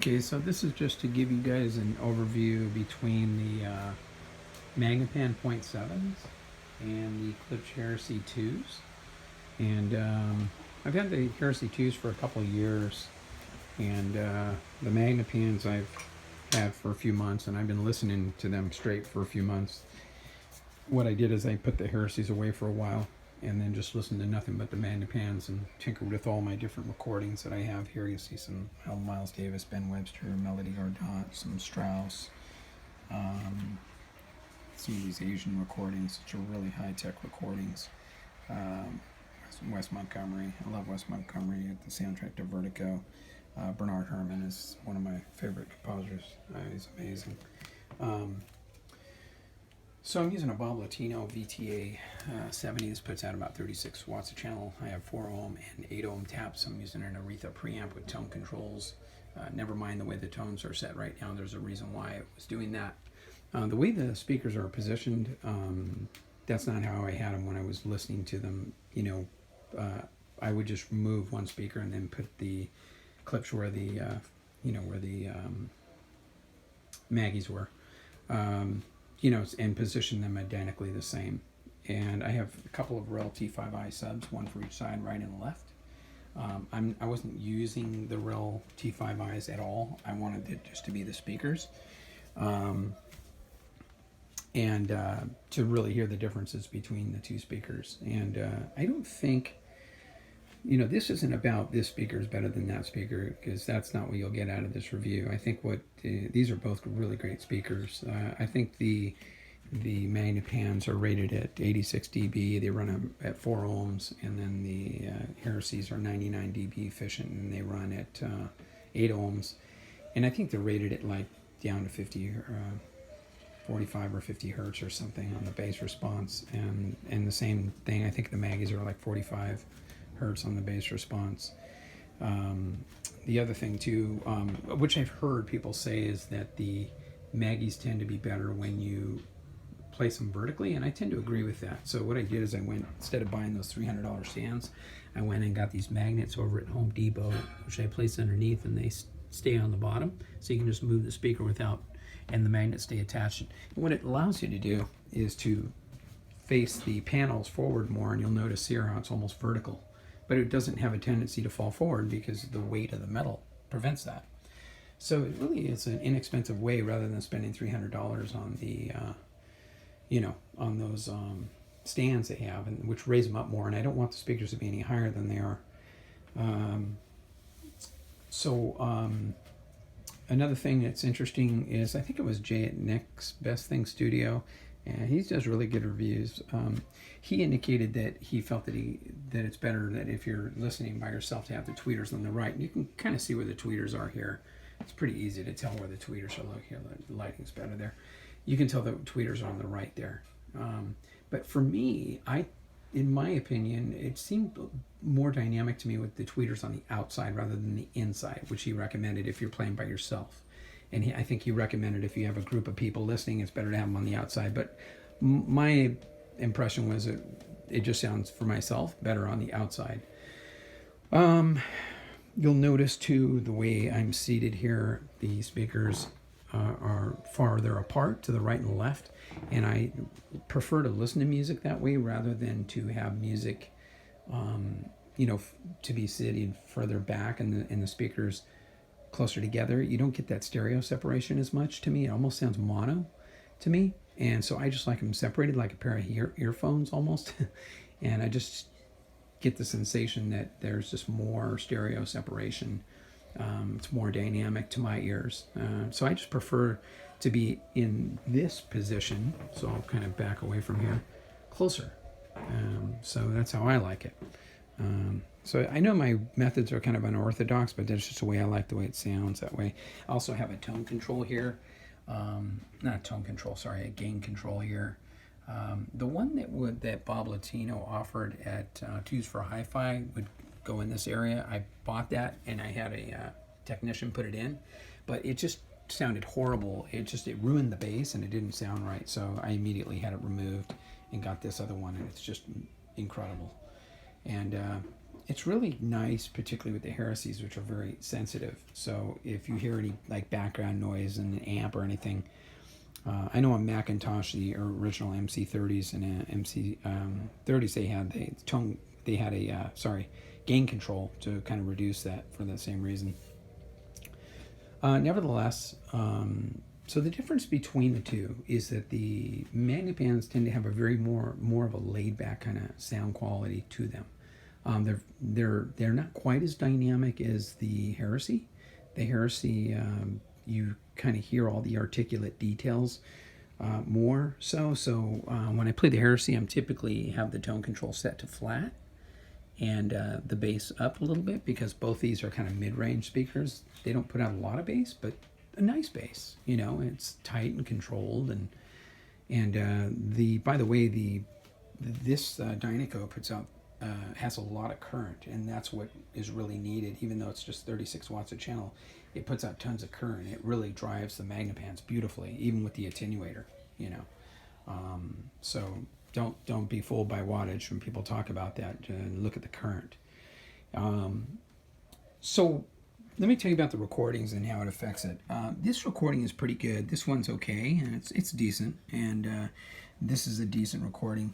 Okay, so this is just to give you guys an overview between the Magnepan point .7s and the Klipsch Heresy 2s. And I've had the Heresy 2s for a couple of years, and the Magnepans I've had for a few months, and I've been listening to them straight for a few months. What I did is I put the Heresies away for a while, and then just listened to nothing but the Magnepans and tinkered with all my different recordings that I have here. You see some Miles Davis, Ben Webster, Melody Gardot, some Strauss, some of these Asian recordings, which are really high-tech recordings. Wes Montgomery. I love Wes Montgomery at the soundtrack to Vertigo. Bernard Herrmann is one of my favorite composers. He's amazing. So I'm using a Bob Latino VTA 70. This puts out about 36 watts a channel. I have 4 ohm and 8 ohm taps. I'm using an Aretha preamp with tone controls. Never mind the way the tones are set right now. There's a reason why I was doing that. The way the speakers are positioned, that's not how I had them when I was listening to them. I would just remove one speaker and then put the clips where the Maggies were. And position them identically the same. And I have a couple of REL T5i subs, one for each side, right and left. I wasn't using the REL T5i's at all. I wanted it just to be the speakers. And to really hear the differences between the two speakers. And I don't think, this isn't about this speaker is better than that speaker, because that's not what you'll get out of this review. I think these are both really great speakers. I think the Magnepans are rated at 86 dB. They run them at 4 ohms, and then the Heresies are 99 dB efficient, and they run at 8 ohms. And I think they're rated at down to 45 or 50 hertz or something on the bass response. And the same thing, I think the Maggies are 45 hertz on the bass response. The other thing too, which I've heard people say, is that the Maggies tend to be better when you place them vertically, and I tend to agree with that. So what I did is I went, instead of buying those $300 stands, I went and got these magnets over at Home Depot, which I place underneath, and they stay on the bottom, so you can just move the speaker without, and the magnets stay attached. And what it allows you to do is to face the panels forward more, and you'll notice here how it's almost vertical. But it doesn't have a tendency to fall forward because the weight of the metal prevents that. So it really is an inexpensive way, rather than spending $300 on the, on those stands they have, and which raise them up more. And I don't want the speakers to be any higher than they are. Another thing that's interesting is, I think it was Jay at Next Best Thing Studio, and he does really good reviews. He indicated that he felt that it's better that if you're listening by yourself to have the tweeters on the right. And you can kind of see where the tweeters are here. It's pretty easy to tell where the tweeters are. Look here, the lighting's better there. You can tell the tweeters are on the right there. But for me, in my opinion, it seemed more dynamic to me with the tweeters on the outside rather than the inside, which he recommended if you're playing by yourself. And I think he recommended if you have a group of people listening, it's better to have them on the outside. But my impression was it just sounds, for myself, better on the outside. You'll notice too, the way I'm seated here, the speakers are farther apart to the right and left. And I prefer to listen to music that way rather than to have music, to be sitting further back and the speakers closer together. You don't get that stereo separation as much to me. It almost sounds mono to me. And so I just like them separated, like a pair of earphones almost. And I just get the sensation that there's just more stereo separation. It's more dynamic to my ears. So I just prefer to be in this position. So I'll kind of back away from here, closer. So that's how I like it. So I know my methods are kind of unorthodox, but that's just the way I like the way it sounds that way. I also have a tone control here. Not tone control, sorry, a gain control here. The one that Bob Latino offered at Twos for Hi-Fi would go in this area. I bought that, and I had a technician put it in, but it just sounded horrible. It ruined the bass, and it didn't sound right. So I immediately had it removed and got this other one, and it's just incredible. And it's really nice, particularly with the Heresies, which are very sensitive. So if you hear any like background noise in an amp or anything, I know on Macintosh, the original MC30s and MC30s, they had a gain control to kind of reduce that for the same reason. Nevertheless, so the difference between the two is that the Magnepans tend to have a very more of a laid back kind of sound quality to them. They're not quite as dynamic as the Heresy. The Heresy, you kind of hear all the articulate details more so. So when I play the Heresy, I'm typically have the tone control set to flat and the bass up a little bit, because both these are kind of mid-range speakers. They don't put out a lot of bass, but a nice bass. It's tight and controlled, and by the way, this Dynaco puts out has a lot of current, and that's what is really needed. Even though it's just 36 watts a channel, it puts out tons of current. It really drives the Magnepans beautifully, even with the attenuator. So don't be fooled by wattage when people talk about that. Look at the current. So let me tell you about the recordings and how it affects it. This recording is pretty good. This one's okay, and it's decent, and this is a decent recording.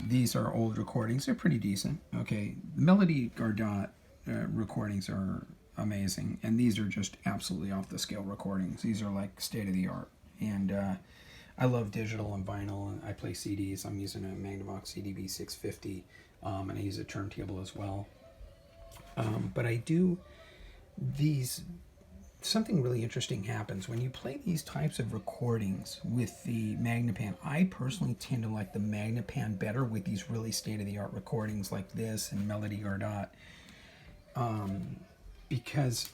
These are old recordings. They're pretty decent. Okay, the Melody Gardot recordings are amazing, and these are just absolutely off the scale recordings. These are like state of the art, and I love digital and vinyl, and I play CDs. I'm using a Magnavox CDB 650, and I use a turntable as well. But I do these. Something really interesting happens when you play these types of recordings with the Magnepan. I personally tend to like the Magnepan better with these really state-of-the-art recordings like this and Melody Gardot, because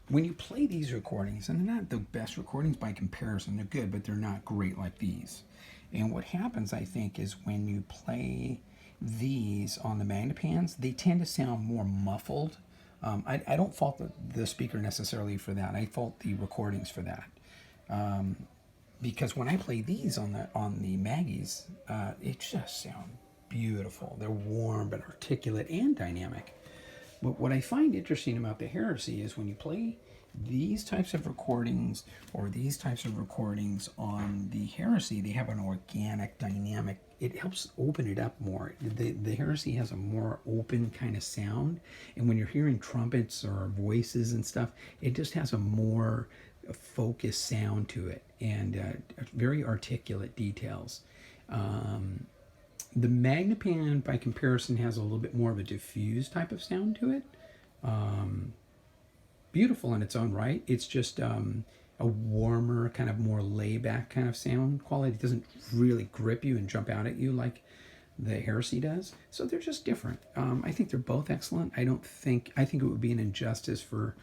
when you play these recordings, and they're not the best recordings by comparison, they're good, but they're not great like these. And what happens, I think, is when you play these on the Magnepans, they tend to sound more muffled. I don't fault the speaker necessarily for that. I fault the recordings for that. Because when I play these on the Maggies, it just sounds beautiful. They're warm but articulate and dynamic. But what I find interesting about the Heresy is when you play these types of recordings or these types of recordings on the Heresy, they have an organic dynamic. It helps open it up more. The Heresy has a more open kind of sound, and when you're hearing trumpets or voices and stuff, it just has a more focused sound to it, and very articulate details. The Magnepan, by comparison, has a little bit more of a diffused type of sound to it. Beautiful in its own right. It's just a warmer, kind of more laid-back kind of sound quality. It doesn't really grip you and jump out at you like the Heresy does. So they're just different. I think they're both excellent. I think it would be an injustice for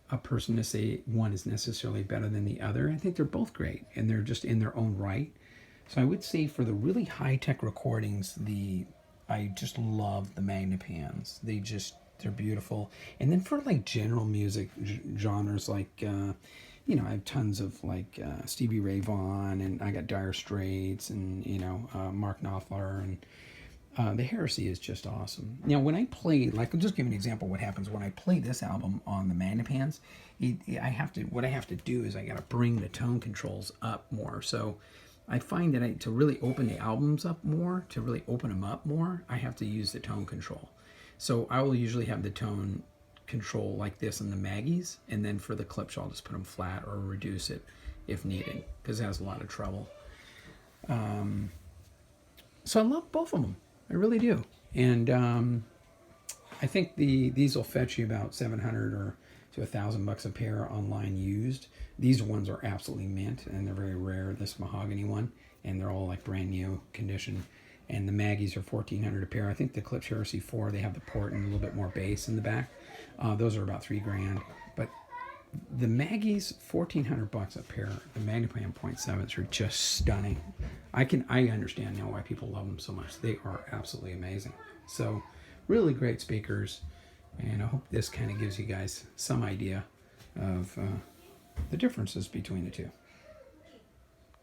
a person to say one is necessarily better than the other. I think they're both great, and they're just in their own right. So I would say for the really high-tech recordings, I just love the Magnepans. They're beautiful. And then for like general music genres, like I have tons of like Stevie Ray Vaughan, and I got Dire Straits, and Mark Knopfler, and the Heresy is just awesome. Now when I play, like, I'll just give an example of what happens when I play this album on the Magnepans. What I have to do is I got to bring the tone controls up more. So I find that to really open the albums up more, to really open them up more, I have to use the tone control. So I will usually have the tone control like this in the Maggies, and then for the clips I'll just put them flat or reduce it if needed, because it has a lot of treble. So I love both of them. I really do. And I think these will fetch you about $700 or to $1,000 a pair online used. These ones are absolutely mint, and they're very rare, this mahogany one, and they're all like brand new condition. And the Maggies are $1,400 a pair. I think the Klipsch Heresy 4, they have the port and a little bit more bass in the back. Those are about $3,000. But the Maggies, $1,400 a pair. The Magnepan 0.7s are just stunning. I understand now why people love them so much. They are absolutely amazing. So really great speakers. And I hope this kind of gives you guys some idea of the differences between the two.